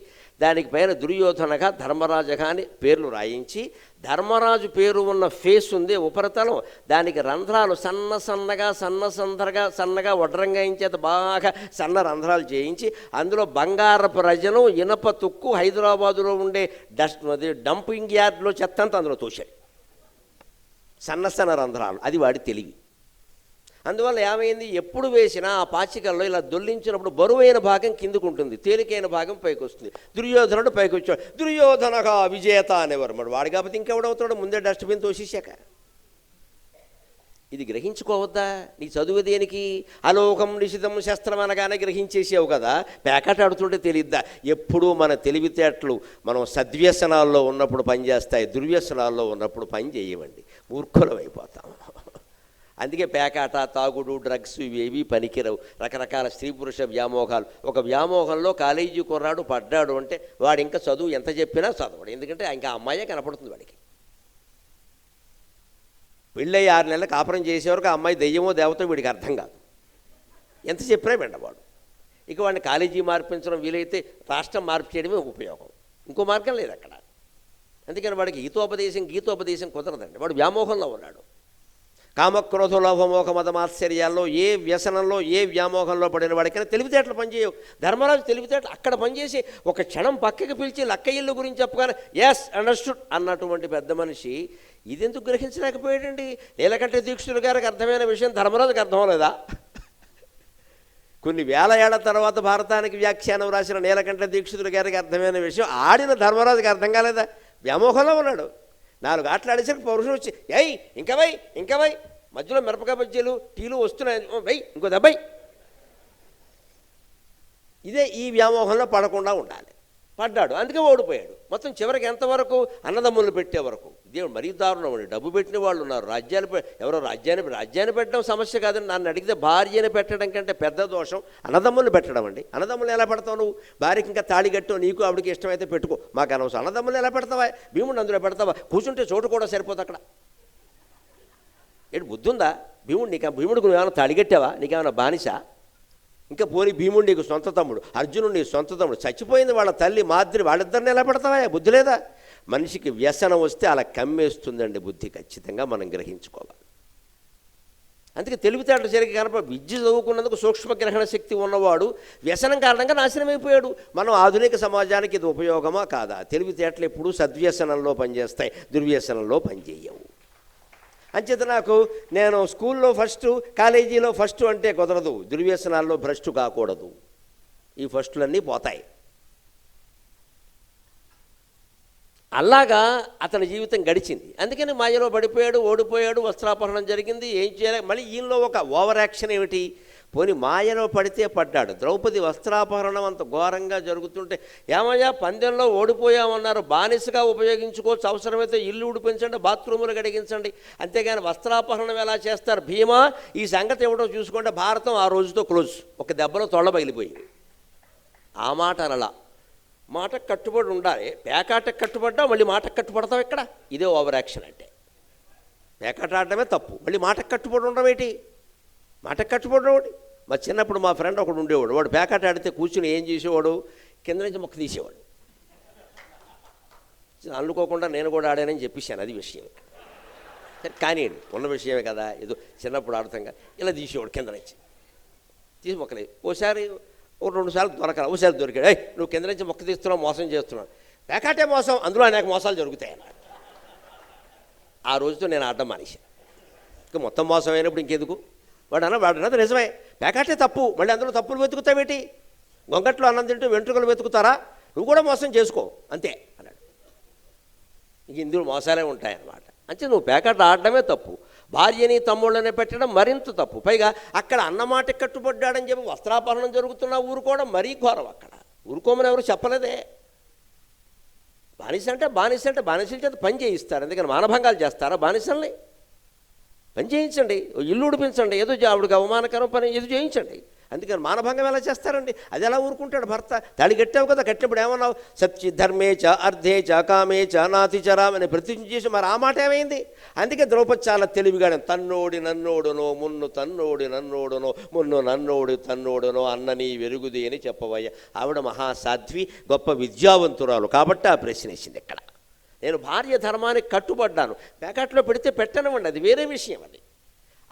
దానికి పైన దుర్యోధనగా ధర్మరాజగా అని పేర్లు రాయించి, ధర్మరాజు పేరు ఉన్న ఫేస్ ఉంది ఉపరితలం, దానికి రంధ్రాలు సన్నగా వడ్రంగా చేత బాగా సన్న రంధ్రాలు చేయించి అందులో బంగారపు రజను, ఇనప తుక్కు, హైదరాబాదులో ఉండే డంపింగ్ యార్డ్లో చెత్తంతా అందులో తోశాడు. సన్న రంధ్రాలు. అది వాడి తెలివి. అందువల్ల ఏమైంది? ఎప్పుడు వేసినా ఆ పాచికల్లో ఇలా దొల్లించినప్పుడు బరువైన భాగం కిందకు ఉంటుంది, తేలికైన భాగం పైకి వస్తుంది. దుర్యోధనుడు పైకి వచ్చాడు, దుర్యోధనగా విజేత అనేవారు. మరి వాడు కాకపోతే ఇంకెవడవుతాడు? ముందే డస్ట్బిన్ తోసేశాక. ఇది గ్రహించుకోవద్దా? నీ చదువు దేనికి? అలోకం నిషితం శస్త్రం అనగానే గ్రహించేసావు కదా, పేకాట ఆడుతుంటే తెలియద్దా? ఎప్పుడూ మన తెలివితేటలు మనం సద్వ్యసనాల్లో ఉన్నప్పుడు పనిచేస్తాయి, దుర్వ్యసనాల్లో ఉన్నప్పుడు పని చేయవండి, మూర్ఖులం అయిపోతాం. అందుకే పేకాట, తాగుడు, డ్రగ్స్ ఇవేవి పనికిరవు. రకరకాల స్త్రీ పురుష వ్యామోహాలు. ఒక వ్యామోహంలో కాలేజీ కుర్రాడు పడ్డాడు అంటే వాడు ఇంకా చదువు ఎంత చెప్పినా చదవడు, ఎందుకంటే ఇంకా అమ్మాయే కనపడుతుంది వాడికి. పెళ్ళయి 6 నెలలు కాపురం చేసేవరకు ఆ అమ్మాయి దెయ్యమో దేవతో వీడికి అర్థం కాదు, ఎంత చెప్పినా వెంటవాడు. ఇక వాడిని కాలేజీ మార్పించడం, వీలైతే రాష్ట్రం మార్పు చేయడమే ఉపయోగం, ఇంకో మార్గం లేదు అక్కడ. అందుకని వాడికి గీతోపదేశం కుదరదండి, వాడు వ్యామోహంలో ఉన్నాడు. కామక్రోధ లోభమోహ మదమాశ్చర్యాల్లో ఏ వ్యసనంలో ఏ వ్యామోహంలో పడిన వాడికైనా తెలివితేటలు పనిచేయవు. ధర్మరాజు తెలివితేటలు అక్కడ పనిచేసి ఒక క్షణం పక్కకి పిలిచి లక్క ఇల్లు గురించి చెప్పగానే ఎస్ అండర్స్టూడ్ అన్నటువంటి పెద్ద మనిషి ఇదెందుకు గ్రహించలేకపోయాడండి? నీలకంఠ దీక్షితులు గారికి అర్థమైన విషయం ధర్మరాజుకి అర్థం లేదా? కొన్ని వేల ఏళ్ల తర్వాత భారతానికి వ్యాఖ్యానం రాసిన నీలకంఠ దీక్షితుల గారికి అర్థమైన విషయం ఆడిన ధర్మరాజుకి అర్థం కాలేదా? వ్యామోహంలో ఉన్నాడు. 4 ఆటలు ఆడేసరికి పౌరుషం వచ్చి ఏయ్ ఇంకా వై మధ్యలో మిరపకాయ బజ్జీలు టీలు వస్తున్నాయి, వెయ్యి ఇంకో దెబ్బై. ఇదే ఈ వ్యామోహంలో పడకుండా ఉండాలి. పడ్డాడు, అందుకే ఓడిపోయాడు. మొత్తం చివరికి ఎంతవరకు? అన్నదమ్ములు పెట్టే వరకు. దేవుడు మరీ దారుణం అండి. డబ్బు పెట్టిన వాళ్ళు ఉన్నారు, ఎవరో రాజ్యాన్ని పెట్టడం సమస్య కాదని నన్ను అడిగితే భార్యని పెట్టడం కంటే పెద్ద దోషం అన్నదమ్ములు పెట్టడం అండి. అన్నదమ్ములు ఎలా పెడతావు నువ్వు? భార్యకి ఇంకా తాళి కట్టు, నీకు ఆవిడికి ఇష్టమైతే పెట్టుకో, మాకు అనవసరం. అన్నదమ్ములు ఎలా పెడతావా? భీముడు అందులో పెడతావా? కూర్చుంటే చోటు కూడా సరిపోతుంది అక్కడ. ఏంటి బుద్ధి ఉందా? భీముడికి నువ్వేమైనా తాళి కట్టావా? నీకేమైనా బానిస? ఇంకా పోనీ భీముడు నీకు సొంత తమ్ముడు, అర్జునుడు నీ సొంత తమ్ముడు, చచ్చిపోయింది వాళ్ళ తల్లి మాద్రి, వాళ్ళిద్దరిని ఎలా పెడతావా? బుద్ధి లేదా? మనిషికి వ్యసనం వస్తే అలా కమ్మేస్తుందండి బుద్ధి. ఖచ్చితంగా మనం గ్రహించుకోవాలి. అందుకే తెలివితేటలు సరిగ్గా విద్య చదువుకున్నందుకు సూక్ష్మగ్రహణ శక్తి ఉన్నవాడు వ్యసనం కారణంగా నాశనం అయిపోయాడు. మనం ఆధునిక సమాజానికి ఇది ఉపయోగమా కాదా? తెలివితేటలు ఎప్పుడూ సద్వ్యసనంలో పనిచేస్తాయి, దుర్వ్యసనంలో పనిచేయవు. అంచేత నేను స్కూల్లో ఫస్ట్, కాలేజీలో ఫస్ట్ అంటే కుదరదు. దుర్వ్యసనాల్లో భ్రష్టు కాకూడదు. ఈ ఫస్టులన్నీ పోతాయి. అలాగా అతని జీవితం గడిచింది. అందుకని మాయలో పడిపోయాడు, ఓడిపోయాడు, వస్త్రాపహరణం జరిగింది. ఏం చేయాలి? మళ్ళీ ఈయనలో ఒక ఓవర్ యాక్షన్ ఏమిటి? పోని మాయలో పడితే పడ్డాడు. ద్రౌపది వస్త్రాపహరణం అంత ఘోరంగా జరుగుతుంటే, ఏమయ్యా పందెంలో ఓడిపోయామన్నారు, బానిసగా ఉపయోగించుకోవచ్చు, అవసరమైతే ఇల్లు ఉడిపించండి, బాత్రూములు గడిగించండి, అంతేగాని వస్త్రాపహరణం ఎలా చేస్తారు? భీమా ఈ సంగతి ఏమిటో చూసుకుంటే భారతం ఆ రోజుతో క్లోజ్. ఒక దెబ్బలో తొళ్ళ బయలిపోయింది. ఆ మాట అనలా. మాటకు కట్టుబడి ఉండాలి. పేకాటకు కట్టుబడ్డా మళ్ళీ మాటకు కట్టుబడతావు ఇక్కడ. ఇదే ఓవర్ యాక్షన్ అంటే. పేకాట ఆడటమే తప్పు, మళ్ళీ మాటకు కట్టుబడి ఉండడం ఏంటి? మాటకు కట్టుబడి ఒకటి. మా చిన్నప్పుడు మా ఫ్రెండ్ ఒకడు ఉండేవాడు. వాడు పేకాట ఆడితే కూర్చుని ఏం చేసేవాడు? కింద నుంచి మొక్క తీసేవాడు. అనుకోకుండా నేను కూడా ఆడానని చెప్పేశాను, అది విషయం. సరే కానివ్వండి, ఉన్న విషయమే కదా, ఏదో చిన్నప్పుడు ఆడుతాం. ఇలా తీసేవాడు కింద నుంచి, తీసి మొక్కలే. ఓసారి 2 సార్లు దొరకరా, ఓసారి దొరికాడు. నువ్వు కింద నుంచి మొక్క తీస్తున్నావు, మోసం చేస్తున్నావు. పేకాటే మోసం, అందులో అనేక మోసాలు జరుగుతాయి అన్నాడు. ఆ రోజుతో నేను ఆడడం మానేశాను. ఇంకా మొత్తం మోసం అయినప్పుడు ఇంకెందుకు? వాడన్నది నిజమే, పేకాటే తప్పు, మళ్ళీ అందులో తప్పులు వెతుకుతావేటి? గొంగట్లో అన్నం తింటూ వెంట్రుకలు వెతుకుతారా? నువ్వు కూడా మోసం చేసుకో అంతే అన్నాడు. ఇంక ఇందులో మోసాలే ఉంటాయన్నమాట. అంటే నువ్వు పేకాట ఆడడమే తప్పు, భార్యని తమ్ముళ్ళని పెట్టడం మరింత తప్పు. పైగా అక్కడ అన్నమాటకి కట్టుబడ్డాడని చెప్పి వస్త్రాపహరణం జరుగుతున్నా ఊరుకోవడం మరీ ఘోరం. అక్కడ ఊరుకోమని ఎవరు చెప్పలేదే. బానిస అంటే బానిసల చేత పని చేయిస్తారు. అందుకని మానభంగాలు చేస్తారా బానిసల్ని? పని చేయించండి, ఇల్లు ఉడిపించండి, ఏదో ఆవిడకి అవమానకరం పని ఏదో చేయించండి. అందుకని మానభంగం ఎలా చేస్తారండి? అది ఎలా ఊరుకుంటాడు భర్త? తాళి కట్టావు కదా, కట్టినప్పుడు ఏమన్నావు? సత్య ధర్మే చ అర్ధే చ కామే చ నాతి చరామని ప్రతిజ్ఞ చేసి, మరి ఆ మాట ఏమైంది? అందుకే ద్రౌపది చాలా తెలివిగానే తన్నోడి నన్నోడునో మున్ను తన్నోడి నన్నోడునో మున్ను నన్నోడి తన్నోడునో అన్నని వెరుగుది అని చెప్పవయ్య. ఆవిడ మహాసాధ్వి, గొప్ప విద్యావంతురాలు కాబట్టి ఆ ప్రశ్న వేసింది. ఇక్కడ నేను భార్య ధర్మానికి కట్టుబడ్డాను, ప్యాకెట్లో పెడితే పెట్టనివ్వండి, అది వేరే విషయం. అది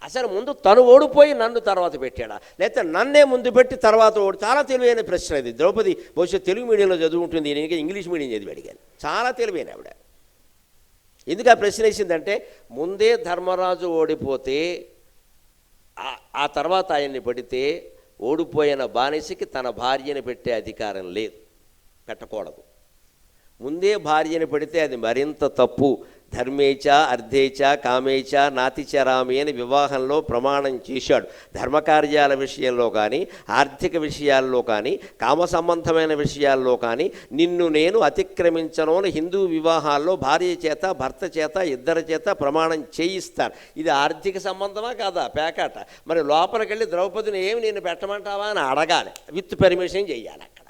అసలు ముందు తను ఓడిపోయి నన్ను తర్వాత పెట్టాడా, లేకపోతే నన్నే ముందు పెట్టి తర్వాత చాలా తెలివైన ప్రశ్న ఇది. ద్రౌపది బహుశా తెలుగు మీడియంలో చదువుకుంటుంది, నేను ఇంగ్లీష్ మీడియం చదివి అడిగాను. చాలా తెలివైన ఆవిడ. ఎందుకు ఆ ప్రశ్న వేసిందంటే, ముందే ధర్మరాజు ఓడిపోతే ఆ తర్వాత ఆయన్ని పెడితే ఓడిపోయిన బానిసకి తన భార్యని పెట్టే అధికారం లేదు, పెట్టకూడదు. ముందే భార్యని పెడితే అది మరింత తప్పు. ధర్మేచ అర్ధేచ కామేచ నాతిచరామి అని వివాహంలో ప్రమాణం చేశాడు. ధర్మకార్యాల విషయంలో కానీ, ఆర్థిక విషయాల్లో కానీ, కామ సంబంధమైన విషయాల్లో కానీ నిన్ను నేను అతిక్రమించను అని హిందూ వివాహాల్లో భార్య చేత భర్త చేత ఇద్దరి చేత ప్రమాణం చేయిస్తాను. ఇది ఆర్థిక సంబంధమా కాదా? పేకాట. మరి లోపలికి వెళ్ళి ద్రౌపదిని ఏమి నేను పెట్టమంటావా అని అడగాలి, విత్ పర్మిషన్ చెయ్యాలి. అక్కడ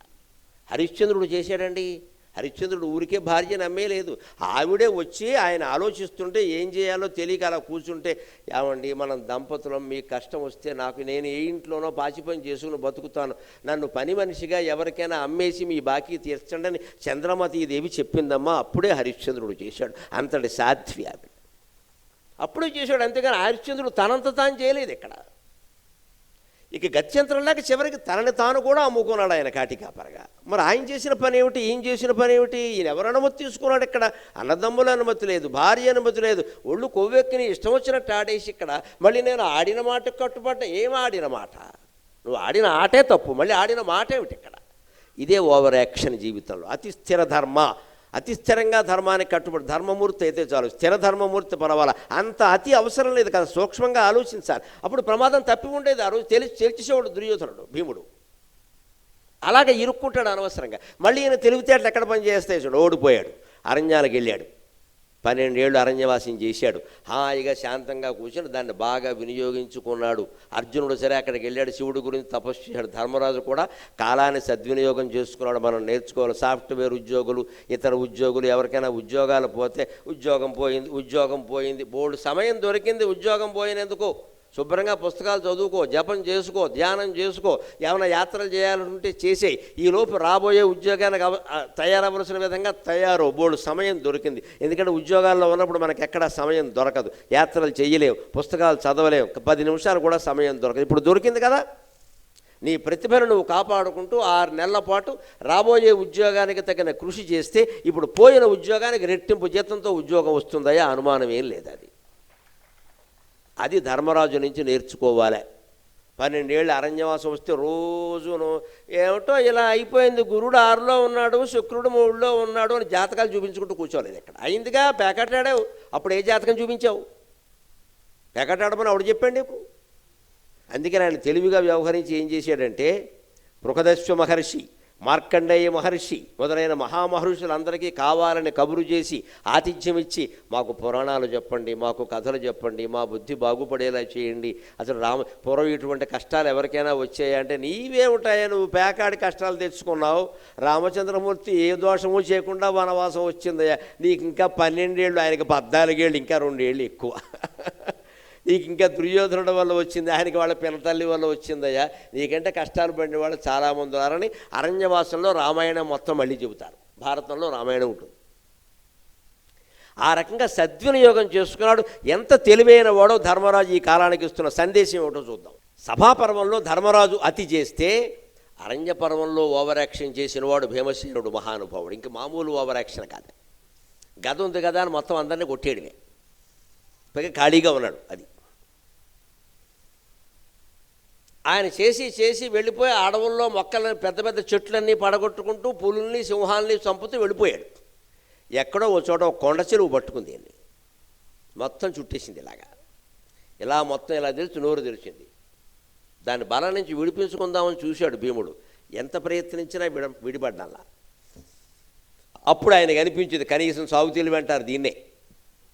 హరిశ్చంద్రుడు చేశాడండి. హరిశ్చంద్రుడు ఊరికే భార్య నమ్మేలేదు. ఆవిడే వచ్చి ఆయన ఆలోచిస్తుంటే ఏం చేయాలో తెలియక అలా కూర్చుంటే, ఏమండి మనం దంపతులం, మీకు కష్టం వస్తే నేను ఏ ఇంట్లోనో పాచి పని చేసుకుని బతుకుతాను, నన్ను పని మనిషిగా ఎవరికైనా అమ్మేసి మీ బాకీ తీర్చండి అని చంద్రమతీదేవి చెప్పిందమ్మా. అప్పుడే హరిశ్చంద్రుడు చేశాడు. అంతటి సాధ్వి ఆవిడ అప్పుడే చేశాడు. అంతేగాని హరిశ్చంద్రుడు తనంత తాను చేయలేదు. ఇక్కడ ఇక గత్యంతరం లేక చివరికి తనని తాను కూడా అమ్ముకున్నాడు ఆయన కాటికాపరగా. మరి ఆయన చేసిన పని ఏమిటి, ఈయన చేసిన పని ఏమిటి? ఈయన ఎవరు అనుమతి తీసుకున్నాడు? ఇక్కడ అన్నదమ్ముల అనుమతి లేదు, భార్య అనుమతి లేదు. ఒళ్ళు కొవ్వెక్కిని ఇష్టం వచ్చినట్టు ఆడేసి ఇక్కడ మళ్ళీ నేను ఆడిన మాటకు కట్టుబడ్డ. ఏం ఆడిన మాట? నువ్వు ఆడిన ఆటే తప్పు, మళ్ళీ ఆడిన మాట ఏమిటి ఇక్కడ? ఇదే ఓవర్ యాక్షన్ జీవితంలో. అతి స్థిర ధర్మ, అతి స్థిరంగా ధర్మానికి కట్టుబడి ధర్మమూర్తి అయితే చాలు, స్థిర ధర్మమూర్తి పర్వాలా, అంత అతి అవసరం లేదు కదా, సూక్ష్మంగా ఆలోచించాలి. అప్పుడు ప్రమాదం తప్పి ఉండేది. ఆ రోజు తెలిసేవాడు దుర్యోధనుడు, భీముడు. అలాగే ఇరుక్కుంటాడు అనవసరంగా. మళ్ళీ ఈయన తెలివితేటలు ఎక్కడ పని చేస్తాయి చూడు, ఓడిపోయాడు, అరణ్యాలకు వెళ్ళాడు, 12 ఏళ్ళు అరణ్యవాసం చేశాడు, హాయిగా శాంతంగా కూర్చొని దాన్ని బాగా వినియోగించుకున్నాడు. అర్జునుడు సరే అక్కడికి వెళ్ళాడు, శివుడి గురించి తపస్సు చేశాడు. ధర్మరాజు కూడా కాలాన్ని సద్వినియోగం చేసుకున్నాడు. మనం నేర్చుకోవాలి. సాఫ్ట్వేర్ ఉద్యోగులు, ఇతర ఉద్యోగులు, ఎవరికైనా ఉద్యోగాలు పోతే ఉద్యోగం పోయింది, బోర్డు సమయం దొరికింది ఉద్యోగం పోయినందుకు, శుభ్రంగా పుస్తకాలు చదువుకో, జపం చేసుకో, ధ్యానం చేసుకో, ఏమైనా యాత్రలు చేయాలంటే చేసేయి. ఈలోపు రాబోయే ఉద్యోగానికి తయారవలసిన విధంగా తయారు, బోర్డు సమయం దొరికింది. ఎందుకంటే ఉద్యోగాల్లో ఉన్నప్పుడు మనకి ఎక్కడా సమయం దొరకదు, యాత్రలు చేయలేవు, పుస్తకాలు చదవలేవు, 10 నిమిషాలు కూడా సమయం దొరకదు. ఇప్పుడు దొరికింది కదా. నీ ప్రతిభను నువ్వు కాపాడుకుంటూ 6 నెలల పాటు రాబోయే ఉద్యోగానికి తగిన కృషి చేస్తే ఇప్పుడు పోయిన ఉద్యోగానికి రెట్టింపు జీతంతో ఉద్యోగం వస్తుందయ్యా, అనుమానం ఏం లేదు. అది ధర్మరాజు నుంచి నేర్చుకోవాలి. 12 ఏళ్ళు అరణ్యవాసం వస్తే రోజును ఏమిటో ఇలా అయిపోయింది, గురుడు 6లో ఉన్నాడు, శుక్రుడు 3లో ఉన్నాడు అని జాతకాలు చూపించుకుంటూ కూర్చోలేదు. ఇక్కడ అయిందిగా, పేకటాడావు. అప్పుడు ఏ జాతకం చూపించావు? పేకటాడమని ఆవిడ చెప్పండి నీకు. అందుకని ఆయన తెలివిగా వ్యవహరించి ఏం చేశాడంటే, బృహదశ్వ మహర్షి, మార్కండేయ మహర్షి మొదలైన మహామహర్షులందరికీ కావాలని కబురు చేసి ఆతిథ్యం ఇచ్చి, మాకు పురాణాలు చెప్పండి, మాకు కథలు చెప్పండి, మా బుద్ధి బాగుపడేలా చేయండి. అసలు పూర్వం ఇటువంటి కష్టాలు ఎవరికైనా వచ్చాయా అంటే, నీవే ఉంటాయా, నువ్వు పేకాడి కష్టాలు తెచ్చుకున్నావు, రామచంద్రమూర్తి ఏ దోషము చేయకుండా వనవాసం వచ్చిందయ్యా, నీకు ఇంకా 12 ఏళ్ళు, ఆయనకి 14 ఏళ్ళు, ఇంకా 2 ఏళ్ళు ఎక్కువ. నీకు ఇంకా దుర్యోధనుడు వల్ల వచ్చింది, ఆయనకి వాళ్ళ పినతల్లి వల్ల వచ్చిందయ్యా, నీకంటే కష్టాలు పడిన వాళ్ళు చాలామంది ఉన్నారని అరణ్యవాసంలో రామాయణం మొత్తం మళ్ళీ చెబుతారు. భారతంలో రామాయణం ఉంటుంది. ఆ రకంగా సద్వినియోగం చేసుకున్నాడు. ఎంత తెలివైన వాడో ధర్మరాజు ఈ కాలానికి ఇస్తున్న సందేశం ఏమిటో చూద్దాం. సభాపర్వంలో ధర్మరాజు అతి చేస్తే, అరణ్య పర్వంలో ఓవర్ యాక్షన్ చేసిన వాడు భీమసేనుడు, మహానుభావుడు. ఇంక మామూలు ఓవర్ యాక్షన్ కాదు. గద ఉంది కదా అని మొత్తం అందరినీ కొట్టేయడమే, పైగా ఖాళీగా ఉన్నాడు. అది ఆయన చేసి వెళ్ళిపోయి అడవుల్లో మొక్కలని, పెద్ద పెద్ద చెట్లన్నీ పడగొట్టుకుంటూ పులుల్ని సింహాలని చంపుతూ వెళ్ళిపోయాడు. ఎక్కడో ఓ చోట ఒక కొండ చెరువు పట్టుకుంది, అండి మొత్తం చుట్టేసింది. ఇలా మొత్తం ఇలా తెలిసి నోరు తెరిచింది. దాని బలం నుంచి విడిపించుకుందామని చూశాడు భీముడు. ఎంత ప్రయత్నించినా విడిపడ్డాలా. అప్పుడు ఆయనకు అనిపించింది, కనీసం సాగుతీలు వెంటారు దీన్నే,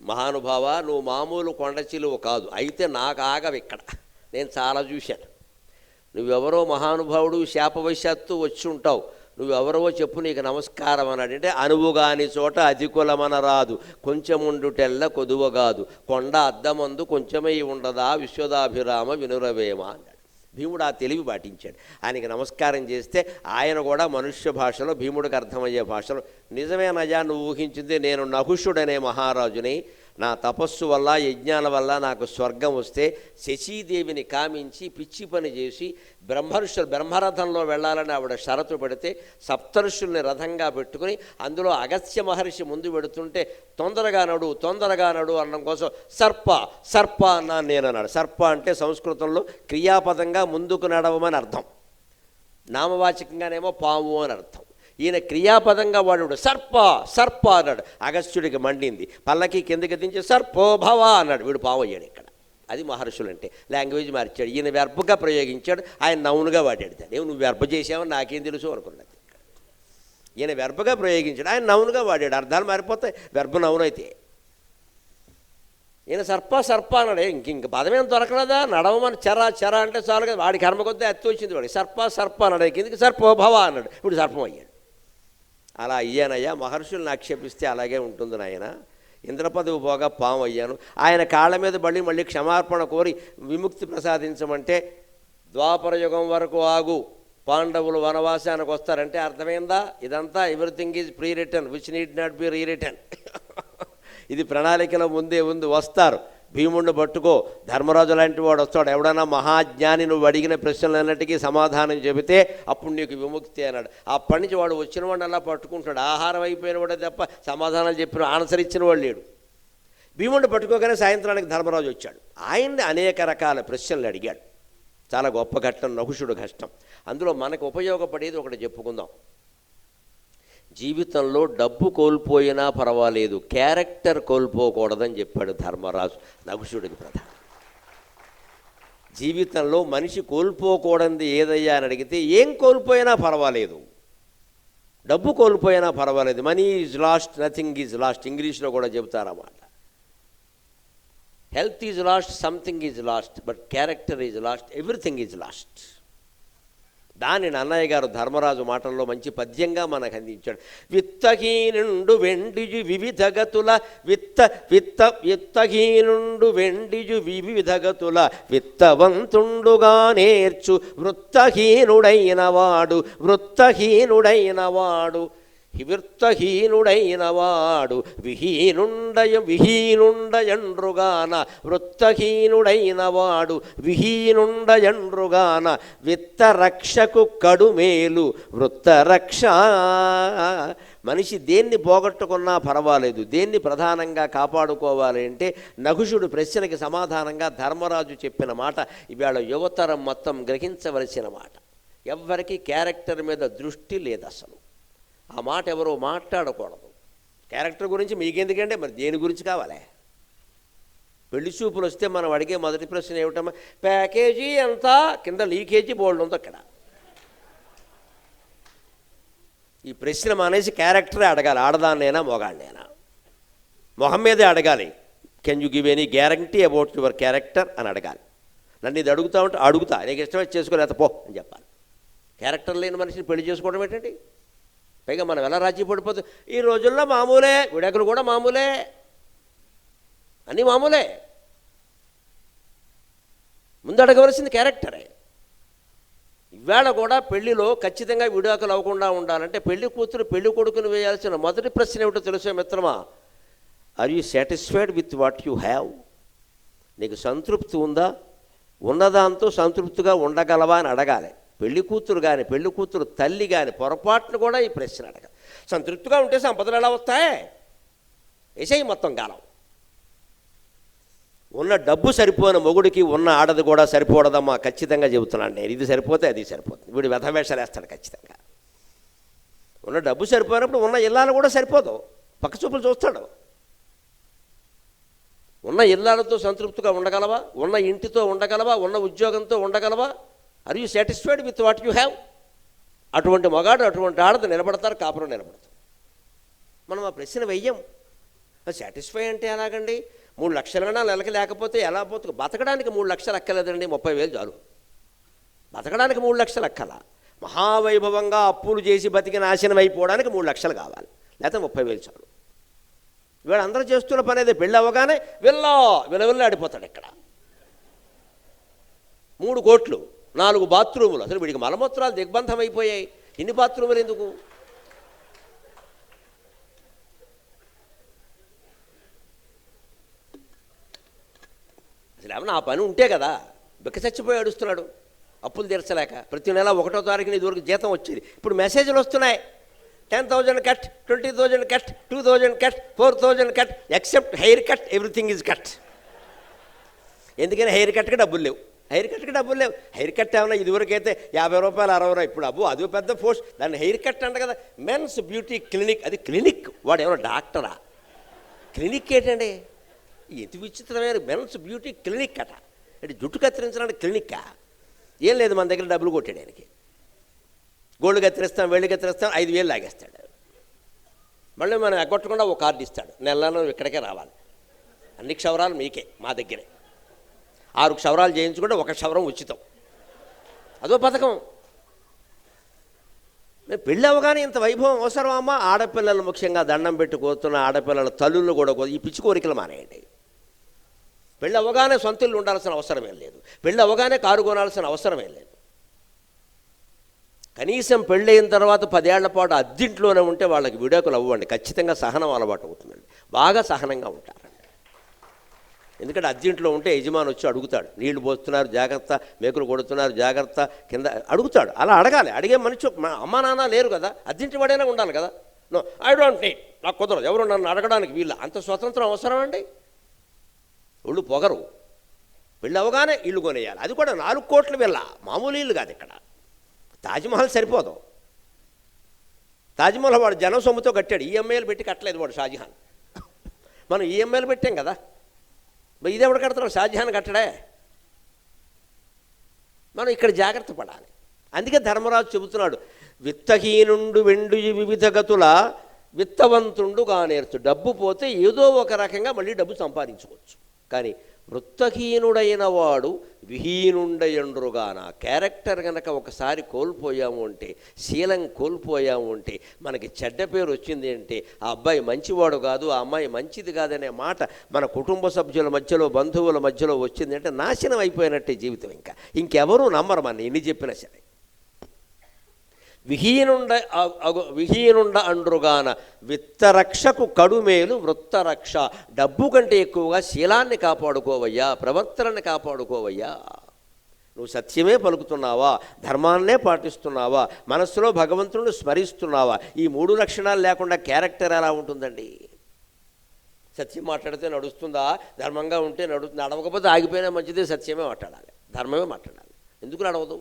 మహానుభావ నువ్వు మామూలు కొండ చిలువ కాదు, అయితే నాకు ఆగవు ఇక్కడ, నేను చాలా చూశాను. నువ్వెవరో మహానుభావుడు, శాపవశాత్తు వచ్చి ఉంటావు, నువ్వెవరో చెప్పు, నీకు నమస్కారం అన్నాడు. అంటే అనువుగాని చోట అధికులమన రాదు, కొంచెముండుటెల్ల కొదువగాదు, కొండ అద్దమందు కొంచెమై ఉండదా, విశ్వదాభిరామ వినురవేమ అన్నాడు. భీముడు ఆ తెలివి పాటించాడు. ఆయనకి నమస్కారం చేస్తే ఆయన కూడా మనుష్య భాషలో, భీముడికి అర్థమయ్యే భాషలో, నిజమేనయ్యా నువ్వు ఊహించింది, నేను నహుషుడనే మహారాజుని, నా తపస్సు వల్ల యజ్ఞాల వల్ల నాకు స్వర్గం వస్తే శచీదేవిని కామించి పిచ్చి పని చేసి బ్రహ్మరథంలో వెళ్ళాలని ఆవిడ షరతు పెడితే, సప్తఋషుల్ని రథంగా పెట్టుకుని అందులో అగస్త్య మహర్షి ముందు పెడుతుంటే తొందరగా నడు అనడం కోసం సర్ప అన్నాను నేను అన్నాడు. సర్ప అంటే సంస్కృతంలో క్రియాపదంగా ముందుకు నడవమని అర్థం, నామవాచకంగానేమో పాము అని అర్థం. ఈయన క్రియాపదంగా వాడు సర్ప అన్నాడు. అగస్త్యుడికి మండింది, పల్లకి కిందకి దించి సర్పోభవ అన్నాడు. వీడు పాము అయ్యాడు. ఇక్కడ అది మహర్షులు అంటే. లాంగ్వేజ్ మార్చాడు. ఈయన వెర్బగా ప్రయోగించాడు, ఆయన నౌనుగా వాడాడు. దాన్ని నువ్వు వెర్బ చేసావని నాకేం తెలుసు అనుకున్నది. ఈయన వెర్బగా ప్రయోగించాడు, ఆయన నౌనుగా వాడాడు. అర్థాలు మారిపోతాయి వెర్బ నౌనైతే. ఈయన సర్ప అన్నాడు. ఇంక పదమేం దొరకలేదా, నడవమని చెర అంటే చాలు కదా, వాడి కర్మ కొద్ది ఎత్తి వచ్చింది. వాడికి సర్ప అన్నాడు, కిందకి సర్పోభవ అన్నాడు. ఇప్పుడు సర్పం అయ్యాడు. అలా అయ్యానయ్యా, మహర్షులను ఆక్షేపిస్తే అలాగే ఉంటుంది నాయన, ఇంద్రపదవి పోగా పాము అయ్యాను. ఆయన కాళ్ళ మీద మళ్ళీ క్షమార్పణ కోరి విముక్తి ప్రసాదించమంటే, ద్వాపరయుగం వరకు ఆగు, పాండవులు వనవాసానికి వస్తారంటే అర్థమైందా? ఇదంతా everything is pre return which need not be rewritten. ఇది ప్రణాళికలో ముందే ఉంది, వస్తారు. భీముడిని పట్టుకో, ధర్మరాజు లాంటి వాడు వస్తాడు, ఎవడన్నా మహాజ్ఞాని నువ్వు అడిగిన ప్రశ్నలన్నిటికీ సమాధానం చెబితే అప్పుడు నీకు విముక్తి అన్నాడు. అప్పటి నుంచి వాడు వచ్చిన వాడిని అలా పట్టుకుంటాడు. ఆహారం అయిపోయిన వాడే తప్ప సమాధానాలు చెప్పిన ఆన్సర్ ఇచ్చిన వాడు లేడు. భీముడిని పట్టుకోగానే సాయంత్రానికి ధర్మరాజు వచ్చాడు. ఆయన్ని అనేక రకాల ప్రశ్నలు అడిగాడు. చాలా గొప్ప ఘట్టం నహుషుడు కష్టం. అందులో మనకు ఉపయోగపడేది ఒకటి చెప్పుకుందాం. జీవితంలో డబ్బు కోల్పోయినా పర్వాలేదు, క్యారెక్టర్ కోల్పోకూడదని చెప్పాడు ధర్మరాజు నహుషుడికి ప్రధాన. జీవితంలో మనిషి కోల్పోకూడదు ఏదయ్యా అని అడిగితే ఏం కోల్పోయినా పర్వాలేదు, డబ్బు కోల్పోయినా పర్వాలేదు. Money is lost, nothing is lost. ఇంగ్లీష్లో కూడా చెబుతారన్నమాట. Health is lost, something is lost, but character is lost, everything is lost. దానిని అన్నయ్య గారు ధర్మరాజు మాటల్లో మంచి పద్యంగా మనకు అందించాడు. విత్తహీనుండు వెండిజు వివిధగతుల విత్తహీనుండు వెండిజు వివిధగతుల విత్తవంతుండుగా నేర్చు వృత్తహీనుడైన వాడు వివృత్తహీనుడైన వాడు విహీనుండయండ్రుగాన వృత్తహీనుడైన వాడు విహీనుండయండ్రుగాన విత్తరక్షకు కడుమేలు వృత్తరక్ష. మనిషి దేన్ని పోగొట్టుకున్నా పర్వాలేదు, దేన్ని ప్రధానంగా కాపాడుకోవాలి అంటే నహుషుడు ప్రశ్నకి సమాధానంగా ధర్మరాజు చెప్పిన మాట ఇవాళ యువతరం మొత్తం గ్రహించవలసిన మాట. ఎవ్వరికీ క్యారెక్టర్ మీద దృష్టి లేదు అసలు. ఆ మాట ఎవరో మాట్లాడకూడదు. క్యారెక్టర్ గురించి మీకెందుకంటే మరి దేని గురించి కావాలి? పెళ్లి చూపులు వస్తే మనం అడిగే మొదటి ప్రశ్న ఏమిటమ్మా? ప్యాకేజీ ఎంత? కింద లీకేజీ బోల్డ్ ఉంది అక్కడ. ఈ ప్రశ్న మానేసి క్యారెక్టరే అడగాలి. ఆడదాన్నైనా మొగాడినైనా మొహం మీదే అడగాలి. Can you give any guarantee about your character అని అడగాలి. నన్ను ఇది అడుగుతా ఉంటే అడుగుతా, నీకు ఇష్టమైతే చేసుకోలేత పో అని చెప్పాలి. క్యారెక్టర్ లేని మనిషిని పెళ్లి చేసుకోవడం ఏంటండి? పైగా మనం ఎలా రాజీ పడిపోతుంది? ఈ రోజుల్లో మామూలే, విడాకులు కూడా మామూలే, అన్నీ మామూలే. ముందు అడగవలసింది క్యారెక్టరే. ఇవాళ కూడా పెళ్లిలో ఖచ్చితంగా విడాకులు అవ్వకుండా ఉండాలంటే పెళ్లి కూతురు పెళ్లి కొడుకుని వేయాల్సిన మొదటి ప్రశ్న ఏమిటో తెలుసా మిత్రమా? Are you satisfied with what you have? నీకు సంతృప్తి ఉందా? ఉన్నదాంతో సంతృప్తిగా ఉండగలవా అని అడగాలి. పెళ్లి కూతురు కానీ పెళ్లి కూతురు తల్లి కానీ పొరపాటును కూడా ఈ ప్రశ్న అడగాలి. సంతృప్తిగా ఉంటే సంపదలు ఎలా వస్తాయి? వేసేయి మొత్తం కాలం. ఉన్న డబ్బు సరిపోయిన మొగుడికి ఉన్న ఆడది కూడా సరిపోవడదమ్మా, ఖచ్చితంగా చెబుతున్నాను నేను. ఇది సరిపోతే అది సరిపోతుంది. వీడు వ్యధవేషాలు వేస్తాడు ఖచ్చితంగా. ఉన్న డబ్బు సరిపోయినప్పుడు ఉన్న ఇల్లాలు కూడా సరిపోదు, పక్క చూపులు చూస్తాడు. ఉన్న ఇల్లాలతో సంతృప్తిగా ఉండగలవా? ఉన్న ఇంటితో ఉండగలవా? ఉన్న ఉద్యోగంతో ఉండగలవా? Are you satisfied with what you have? అటువంటి మగాడు అటువంటి ఆడది నిలబడతారు, కాపురం నిలబడతారు. మనం ఆ ప్రశ్న వెయ్యం. సాటిస్ఫై అంటే ఎలాగండి? 3 లక్షలైనా నెలకి లేకపోతే ఎలా పోతుంది? బతకడానికి 3 లక్షలు అక్కర్లేదండి, 30,000 చాలు. బతకడానికి 3 లక్షలు అక్కల. మహావైభవంగా అప్పులు చేసి బతికి నాశనం అయిపోవడానికి 3 లక్షలు కావాలి, లేకపోతే 30,000 చాలు. ఇవాళ అందరూ చేస్తున్న పని అదే. పెళ్ళి అవ్వగానే విలవిల్లా ఆడిపోతాడు. ఇక్కడ 3 కోట్లు, 4 బాత్రూములు. అసలు వీడికి మలమూత్రాలు దిగ్బంధం అయిపోయాయి. ఇన్ని బాత్రూములు ఎందుకు? అసలు ఏమన్నా ఆ పని ఉంటే కదా. బిక్క చచ్చిపోయి అడుస్తున్నాడు అప్పులు తీర్చలేక. ప్రతి నెల 1వ తారీఖున ఇదివరకు జీతం వచ్చేది, ఇప్పుడు మెసేజ్లు వస్తున్నాయి. 10,000 cut, 20,000 cut, 2,000 cut, 4,000 cut, except hair cut, everything is cut. ఎందుకని? హెయిర్ కట్కి డబ్బులు లేవు. హెయిర్ కట్కి డబ్బులు లేవు. హెయిర్ కట్ ఏమన్నా ఇదివరకు అయితే 50 రూపాయలు 60 రూపాయలు. ఇప్పుడు అబ్బో అది పెద్ద పోస్ట్. దాన్ని హెయిర్ కట్ అంట కదా. మెన్స్ బ్యూటీ క్లినిక్, అది క్లినిక్. వాడు ఏమన్నా డాక్టరా? క్లినిక్ ఏంటండి? ఎంత విచిత్రమైన మెన్స్ బ్యూటీ క్లినిక్ అట. అంటే జుట్టు కత్తిరించడానికి క్లినిక్కా? ఏం లేదు, మన దగ్గర డబ్బులు కొట్టాడు ఆయనకి. గోల్డ్ కత్తిరిస్తాం, వెళ్లి కత్తిరిస్తాం, 5,000 లాగేస్తాడు. మళ్ళీ మనం ఎగ్గొట్టకుండా ఒక కార్డు ఇస్తాడు, నెలలో ఇక్కడికే రావాలి, అన్ని క్షవరాలు మీకే, మా దగ్గరే. 6 క్షవరాలు చేయించుకుంటే 1 క్షవరం ఉచితం. అదో పథకం. మేము పెళ్ళి అవ్వగానే ఇంత వైభవం అవసరం అమ్మా? ఆడపిల్లలు ముఖ్యంగా దండం పెట్టి కోరుతున్న ఆడపిల్లల తల్లులు కూడా ఈ పిచ్చి కోరికలు మానేయండి. పెళ్ళి అవ్వగానే సొంత ఇల్లు ఉండాల్సిన అవసరం ఏం లేదు. పెళ్ళి అవ్వగానే కారు కొనాల్సిన అవసరం ఏం లేదు. కనీసం పెళ్ళయిన తర్వాత 10 ఏళ్ల పాటు అద్దింట్లోనే ఉంటే వాళ్ళకి విడాకులు అవ్వండి. ఖచ్చితంగా సహనం అలవాటు అవుతుందండి. బాగా సహనంగా ఉంటారండి. ఎందుకంటే అద్దింట్లో ఉంటే యజమాని వచ్చి అడుగుతాడు, నీళ్లు పోస్తున్నారు జాగ్రత్త, మేకులు కొడుతున్నారు జాగ్రత్త, కింద అడుగుతాడు. అలా అడగాలి. అడిగే మనిషి అమ్మా నాన్న లేరు కదా, అద్దింటి వాడైనా ఉండాలి కదా. నో, ఐ డోంట్ నీడ్, నాకు కుదరదు, ఎవరు నన్ను అడగడానికి వీళ్ళ. అంత స్వతంత్రం అవసరం అండి? ఒళ్ళు పొగరు. పెళ్ళి అవగానే ఇల్లు కొనేయాలి. అది కూడా 4 కోట్ల విల్ల, మామూలు ఇల్లు కాదు. ఇక్కడ తాజ్మహల్ సరిపోదు. తాజ్మహల్ వాడు జనం సొమ్ముతో కట్టాడు, ఈఎంఐలు పెట్టి కట్టలేదు వాడు షాజహాన్. మనం ఈఎంఐలు పెట్టాం కదా, ఇది ఎవడు కడతాడు? షాజహాన్ కట్టడే. మనం ఇక్కడ జాగ్రత్త పడాలి. అందుకే ధర్మరాజు చెబుతున్నాడు, విత్తహీనుండు వెండు వివిధ గతుల విత్తవంతుండుగా నేర్చు. డబ్బు పోతే ఏదో ఒక రకంగా మళ్ళీ డబ్బు సంపాదించుకోవచ్చు, కానీ వృత్తహీనుడైన వాడు విహీనుండయండ్రుగాన. క్యారెక్టర్ కనుక ఒకసారి కోల్పోయాము అంటే, శీలం కోల్పోయాము అంటే, మనకి చెడ్డ పేరు వచ్చింది అంటే, ఆ అబ్బాయి మంచివాడు కాదు, ఆ అమ్మాయి మంచిది కాదనే మాట మన కుటుంబ సభ్యుల మధ్యలో, బంధువుల మధ్యలో వచ్చింది అంటే నాశనం అయిపోయినట్టే జీవితం. ఇంకెవరూ నమ్మరు మన ఎన్ని చెప్పినా సరే. విహీనుండ అండ్రుగాన విత్తరక్షకు కడుమేలు వృత్తరక్ష. డబ్బు కంటే ఎక్కువగా శీలాన్ని కాపాడుకోవయ్యా, ప్రవర్తనని కాపాడుకోవయ్యా. నువ్వు సత్యమే పలుకుతున్నావా, ధర్మాన్నే పాటిస్తున్నావా, మనస్సులో భగవంతుడిని స్మరిస్తున్నావా? ఈ 3 లక్షణాలు లేకుండా క్యారెక్టర్ ఎలా ఉంటుందండి? సత్యం మాట్లాడితే నడుస్తుందా? ధర్మంగా ఉంటే నడవకపోతే ఆగిపోయినా మంచిదే. సత్యమే మాట్లాడాలి, ధర్మమే మాట్లాడాలి. ఎందుకు నడవదు?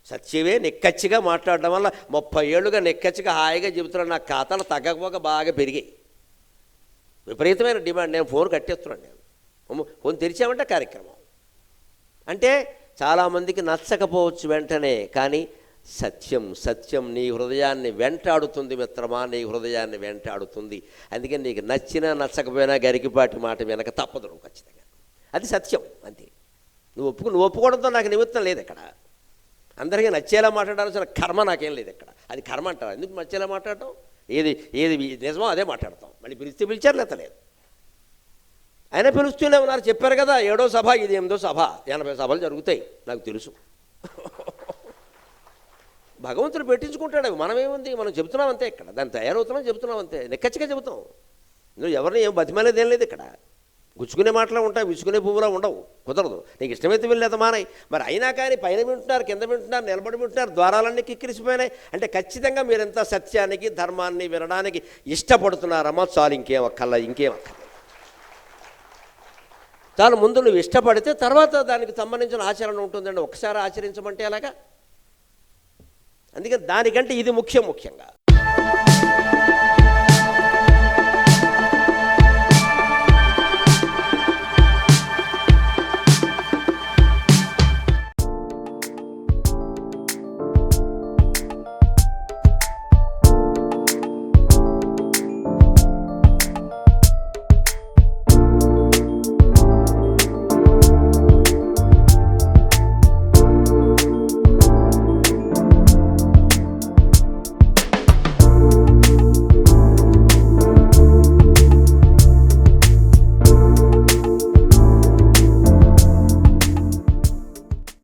సత్యమే నిక్కచ్చిగా మాట్లాడడం వల్ల 30 ఏళ్ళుగా నిక్కచ్చిగా హాయిగా చెబుతున్నాను. నా ఖాతాలు తగ్గకపోక బాగా పెరిగాయి, విపరీతమైన డిమాండ్. నేను ఫోన్ కట్టేస్తున్నాను. నేను ఫోన్ తెరిచామంటే కార్యక్రమం. అంటే చాలామందికి నచ్చకపోవచ్చు వెంటనే, కానీ సత్యం సత్యం నీ హృదయాన్ని వెంటాడుతుంది మిత్రమా, నీ హృదయాన్ని వెంటాడుతుంది. అందుకని నీకు నచ్చినా నచ్చకపోయినా గరికిపాటి మాట వెనక తప్పదు నువ్వు ఖచ్చితంగా. అది సత్యం, అంతే. నువ్వు ఒప్పుకోవడంతో నాకు నిమిత్తం లేదు. ఇక్కడ అందరికీ నచ్చేలా మాట్లాడాల్సిన కర్మ నాకేం లేదు. ఇక్కడ అది కర్మ అంటారు. ఎందుకు నచ్చేలా మాట్లాడటం? ఏది నిజమో అదే మాట్లాడతాం. మళ్ళీ పిలిస్తే పిలిచారు, లేతలేదు. అయినా పిలుస్తూనే ఉన్నారు. చెప్పారు కదా, 7వ సభ, ఇది 8వ సభ, 80 సభలు జరుగుతాయి నాకు తెలుసు. భగవంతుడు పెట్టించుకుంటాడు. మనమేముంది, మనం చెబుతున్నాం అంతే. ఇక్కడ దాన్ని తయారవుతున్నాం, చెబుతున్నాం అంతే. నిక్కచ్చిగా చెబుతాం. నువ్వు ఎవరిని ఏం బతిమాలేదు ఏం లేదు. ఇక్కడ గుచ్చుకునే మాటలు ఉంటాయి, విచ్చుకునే పువ్వులా ఉండవు. కుదరదు. నీకు ఇష్టమైతే వెళ్ళేది మానాయి. మరి అయినా కానీ పైన వింటున్నారు, కింద వింటున్నారు, నిలబడి వింటున్నారు, ద్వారాలన్నీ కిక్కిరిసిపోయినాయి అంటే ఖచ్చితంగా మీరంతా సత్యానికి, ధర్మాన్ని వినడానికి ఇష్టపడుతున్నారమ్మా. చాలు, ఇంకేం అక్కర్లేదు. చాలు. ముందు నువ్వు ఇష్టపడితే తర్వాత దానికి సంబంధించిన ఆచరణ ఉంటుందండి. ఒకసారి ఆచరించమంటే అలాగా. అందుకని దానికంటే ఇది ముఖ్యంగా